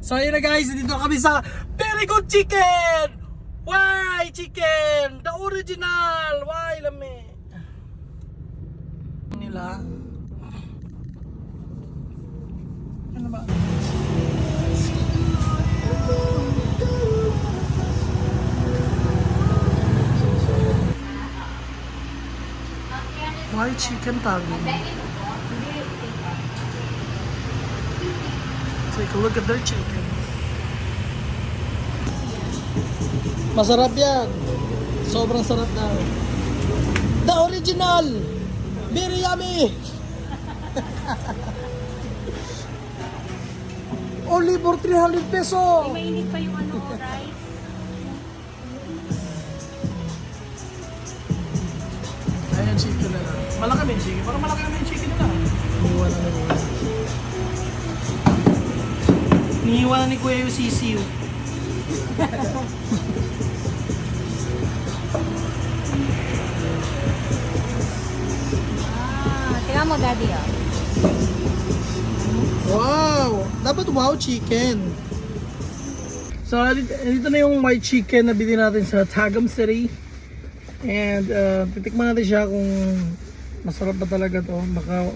So ayun na guys, dito kami sa Very Good Chicken! Why chicken? The original! Why lami? Nila. Ano ba? Why chicken tago? Take a look at their chicken. Masarap yan. Sobrang sarap na. The original! Very yummy! Only for 300 peso! Mainit pa yung rice. Ayan, chicken na lang. Malaki na yung chicken. Parang malaki na yung chicken nila. Nihiwa na na niya. Nihiwa na ni Kuya yung sisiw. Tingnan mo, Daddy, oh. Wow! Dapat wow chicken. So, dito na yung white chicken na bili natin sa Tagum City. And titikman natin siya kung masarap ba talaga to. Baka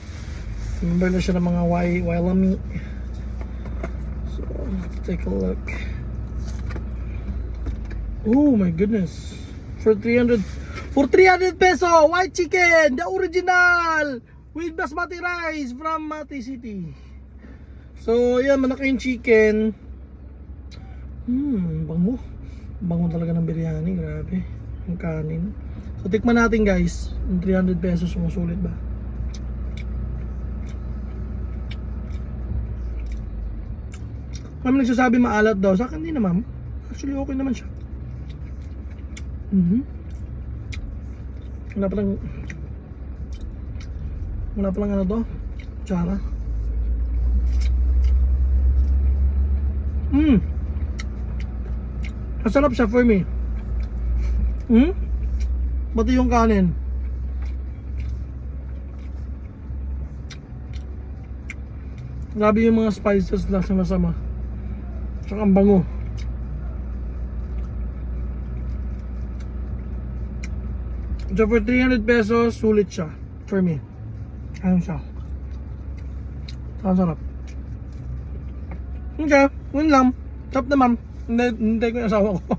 remember na siya ng mga wailami. So, let's take a look. Oh my goodness. For 300 peso, white chicken, the original with basmati rice from Mati City. So, yan, malaki yung chicken. Bango. Bango talaga ng biryani, grabe. Yung kanin. So, tikman natin guys. Yung 300 pesos, sumusulit ba? Ma'am nagsasabi maalat daw. Sa akin hindi na ma'am. Actually, okay naman siya. Wala palang ano to? Tsara. Masarap siya for me. Pati yung kanin. Grabe yung mga spices na sama-sama. Tsaka ang bango. So for 300 pesos, sulit siya for me. Ayun siya. Ang sarap. Okay, yun lang. Sarap naman. Hindi ko yung asawa ko.